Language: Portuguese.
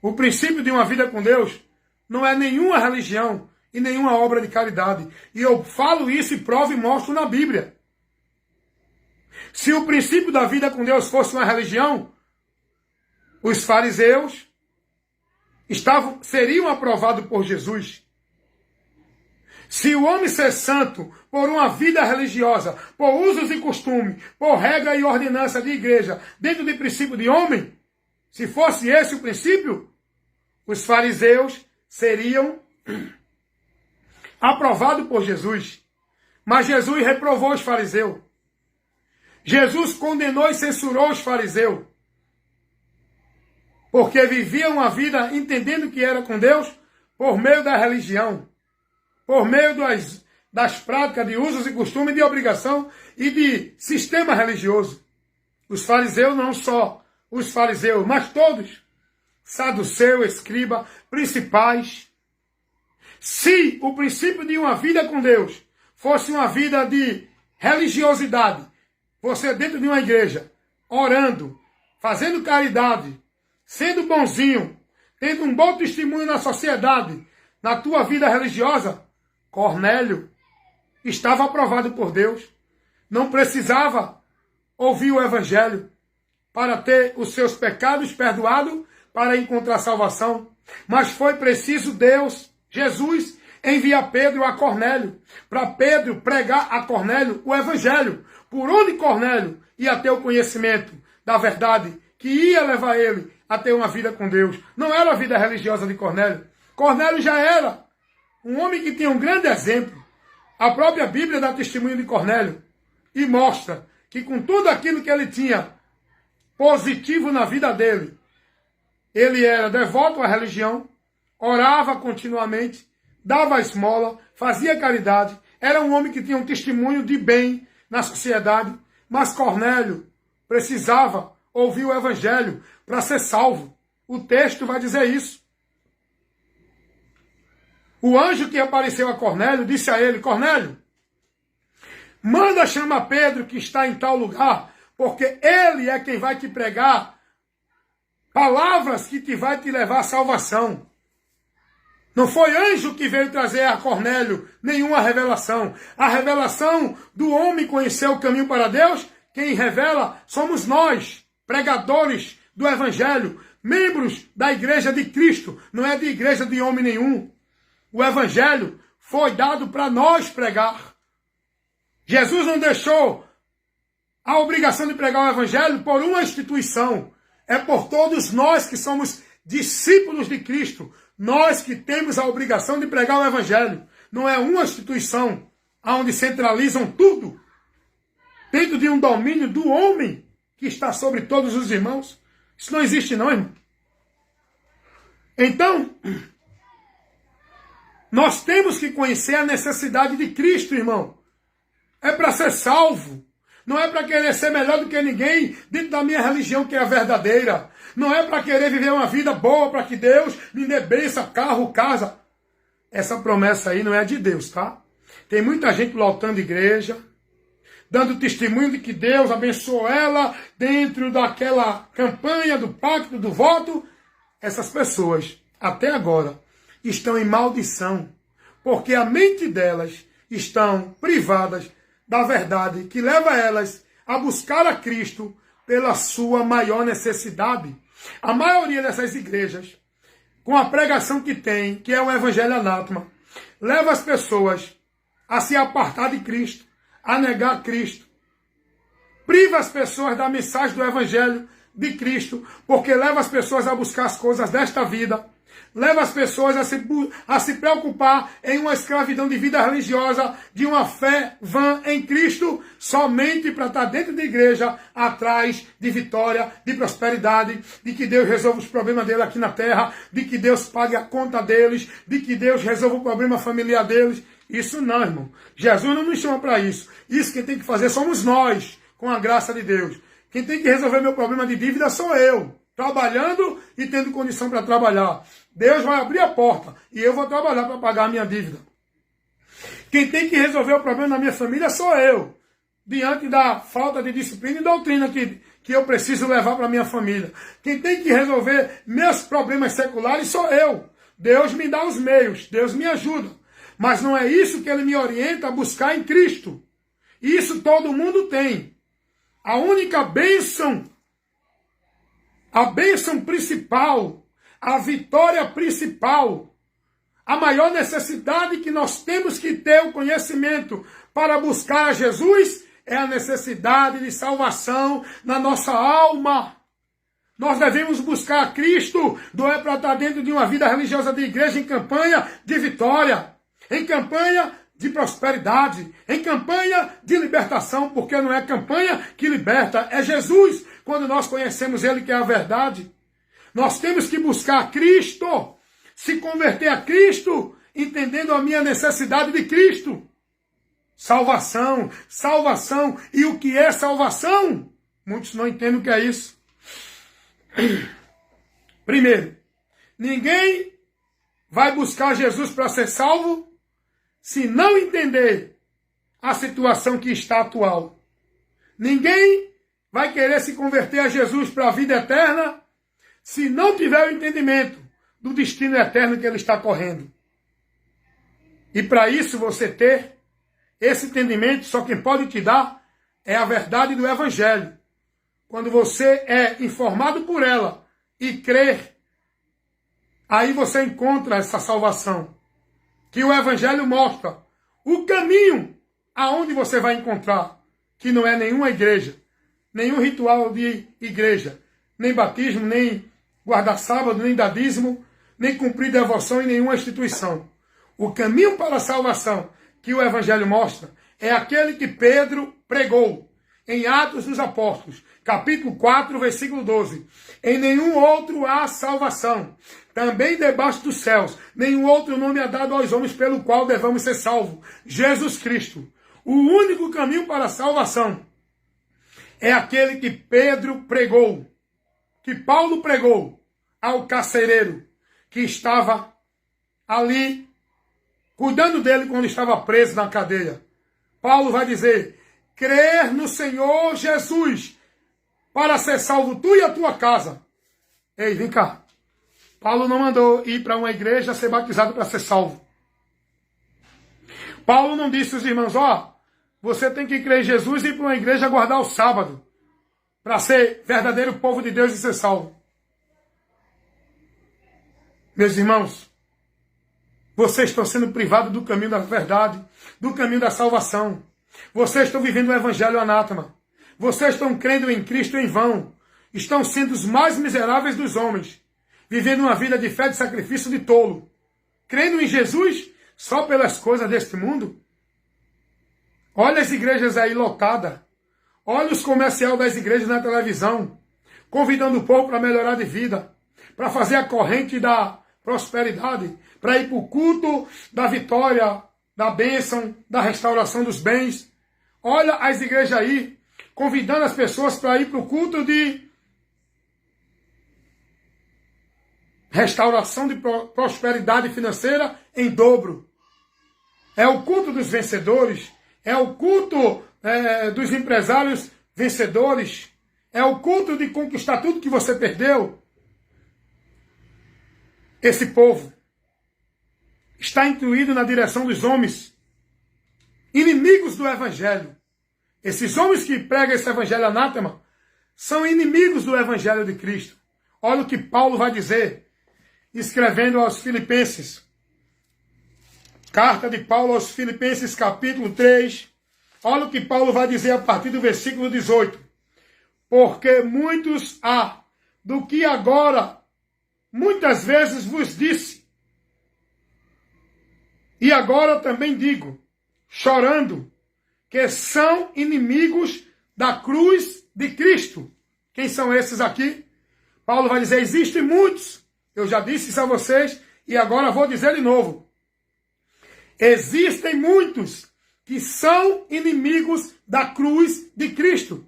O princípio de uma vida com Deus não é nenhuma religião e nenhuma obra de caridade. E eu falo isso e provo e mostro na Bíblia. Se o princípio da vida com Deus fosse uma religião, os fariseus seriam aprovados por Jesus. Se o homem ser santo por uma vida religiosa, por usos e costumes, por regra e ordenança de igreja, dentro do princípio de homem, se fosse esse o princípio, os fariseus seriam aprovados por Jesus. Mas Jesus reprovou os fariseus. Jesus condenou e censurou os fariseus. Porque viviam uma vida entendendo que era com Deus por meio da religião. Por meio das práticas de usos e costumes, de obrigação e de sistema religioso. Os fariseus, não só os fariseus, mas todos, saduceu, escriba, principais. Se o princípio de uma vida com Deus fosse uma vida de religiosidade, você dentro de uma igreja, orando, fazendo caridade, sendo bonzinho, tendo um bom testemunho na sociedade, na tua vida religiosa, Cornélio estava aprovado por Deus. Não precisava ouvir o evangelho para ter os seus pecados perdoados, para encontrar salvação. Mas foi preciso Deus, Jesus, enviar Pedro a Cornélio, para Pedro pregar a Cornélio o evangelho, por onde Cornélio ia ter o conhecimento da verdade, que ia levar ele a ter uma vida com Deus. Não era a vida religiosa de Cornélio. Cornélio já era um homem que tinha um grande exemplo. A própria Bíblia dá testemunho de Cornélio e mostra que com tudo aquilo que ele tinha positivo na vida dele, ele era devoto à religião, orava continuamente, dava esmola, fazia caridade, era um homem que tinha um testemunho de bem na sociedade, mas Cornélio precisava ouvir o evangelho para ser salvo. O texto vai dizer isso. O anjo que apareceu a Cornélio disse a ele: Cornélio, manda chamar Pedro que está em tal lugar, porque ele é quem vai te pregar palavras que te vai te levar à salvação. Não foi anjo que veio trazer a Cornélio nenhuma revelação. A revelação do homem conhecer o caminho para Deus, quem revela somos nós, pregadores do evangelho, membros da igreja de Cristo, não é de igreja de homem nenhum. O evangelho foi dado para nós pregar. Jesus não deixou a obrigação de pregar o evangelho por uma instituição. É por todos nós que somos discípulos de Cristo. Nós que temos a obrigação de pregar o evangelho. Não é uma instituição onde centralizam tudo dentro de um domínio do homem que está sobre todos os irmãos. Isso não existe não, irmão. Então, nós temos que conhecer a necessidade de Cristo, irmão. É para ser salvo. Não é para querer ser melhor do que ninguém dentro da minha religião, que é a verdadeira. Não é para querer viver uma vida boa, para que Deus me dê bênção, carro, casa. Essa promessa aí não é de Deus, tá? Tem muita gente lotando igreja, dando testemunho de que Deus abençoou ela dentro daquela campanha do pacto, do voto. Essas pessoas, até agora, estão em maldição, porque a mente delas estão privadas da verdade que leva elas a buscar a Cristo pela sua maior necessidade. A maioria dessas igrejas, com a pregação que tem, que é o evangelho anátema, leva as pessoas a se apartar de Cristo, a negar Cristo. Priva as pessoas da mensagem do evangelho de Cristo, porque leva as pessoas a buscar as coisas desta vida. Leva as pessoas a se preocupar em uma escravidão de vida religiosa, de uma fé vã em Cristo, somente para estar dentro da igreja, atrás de vitória, de prosperidade, de que Deus resolva os problemas dele aqui na terra, de que Deus pague a conta deles, de que Deus resolva o problema familiar deles. Isso não, irmão. Jesus não nos chama para isso. Isso quem tem que fazer somos nós, com a graça de Deus. Quem tem que resolver meu problema de dívida sou eu, trabalhando e tendo condição para trabalhar. Deus vai abrir a porta e eu vou trabalhar para pagar a minha dívida. Quem tem que resolver o problema da minha família sou eu, diante da falta de disciplina e doutrina que eu preciso levar para minha família. Quem tem que resolver meus problemas seculares sou eu. Deus me dá os meios, Deus me ajuda. Mas não é isso que ele me orienta a buscar em Cristo. Isso todo mundo tem. A única bênção, a bênção principal, a vitória principal, a maior necessidade que nós temos que ter o conhecimento para buscar a Jesus é a necessidade de salvação na nossa alma. Nós devemos buscar a Cristo, não é para estar dentro de uma vida religiosa de igreja em campanha de vitória, em campanha de prosperidade, em campanha de libertação, porque não é campanha que liberta, é Jesus, quando nós conhecemos Ele que é a verdade. Nós temos que buscar Cristo, se converter a Cristo, entendendo a minha necessidade de Cristo. Salvação, salvação. E o que é salvação? Muitos não entendem o que é isso. Primeiro, ninguém vai buscar Jesus para ser salvo se não entender a situação que está atual. Ninguém vai querer se converter a Jesus para a vida eterna se não tiver o entendimento do destino eterno que ele está correndo. E para isso você ter esse entendimento, só quem pode te dar é a verdade do Evangelho. Quando você é informado por ela e crer, aí você encontra essa salvação. Que o Evangelho mostra o caminho aonde você vai encontrar, que não é nenhuma igreja, nenhum ritual de igreja, nem batismo, nem guardar sábado, nem dar dízimo, nem cumprir devoção em nenhuma instituição. O caminho para a salvação que o Evangelho mostra é aquele que Pedro pregou em Atos dos Apóstolos, capítulo 4, versículo 12. Em nenhum outro há salvação, também debaixo dos céus, nenhum outro nome é dado aos homens pelo qual devamos ser salvos. Jesus Cristo. O único caminho para a salvação é aquele que Pedro pregou, que Paulo pregou ao carcereiro, que estava ali, cuidando dele quando estava preso na cadeia. Paulo vai dizer, crer no Senhor Jesus, para ser salvo tu e a tua casa. Ei, vem cá. Paulo não mandou ir para uma igreja ser batizado para ser salvo. Paulo não disse aos irmãos, você tem que crer em Jesus e ir para uma igreja guardar o sábado, para ser verdadeiro povo de Deus e ser salvo. Meus irmãos, vocês estão sendo privados do caminho da verdade, do caminho da salvação. Vocês estão vivendo o evangelho anátema. Vocês estão crendo em Cristo em vão. Estão sendo os mais miseráveis dos homens, vivendo uma vida de fé de sacrifício de tolo. Crendo em Jesus só pelas coisas deste mundo. Olha as igrejas aí lotadas. Olha os comerciais das igrejas na televisão, convidando o povo para melhorar de vida, para fazer a corrente da prosperidade, para ir para o culto da vitória, da bênção, da restauração dos bens. Olha as igrejas aí, convidando as pessoas para ir para o culto de restauração de prosperidade financeira em dobro. É o culto dos vencedores, é o culto dos empresários vencedores, é o culto de conquistar tudo que você perdeu. Esse povo está incluído na direção dos homens inimigos do evangelho. Esses homens que pregam esse evangelho anátema são inimigos do evangelho de Cristo. Olha o que Paulo vai dizer, escrevendo aos Filipenses. Carta de Paulo aos Filipenses, capítulo 3. Olha o que Paulo vai dizer a partir do versículo 18. Porque muitos há do que agora muitas vezes vos disse, e agora também digo, chorando, que são inimigos da cruz de Cristo. Quem são esses aqui? Paulo vai dizer, existem muitos. Eu já disse isso a vocês e agora vou dizer de novo. Existem muitos que são inimigos da cruz de Cristo.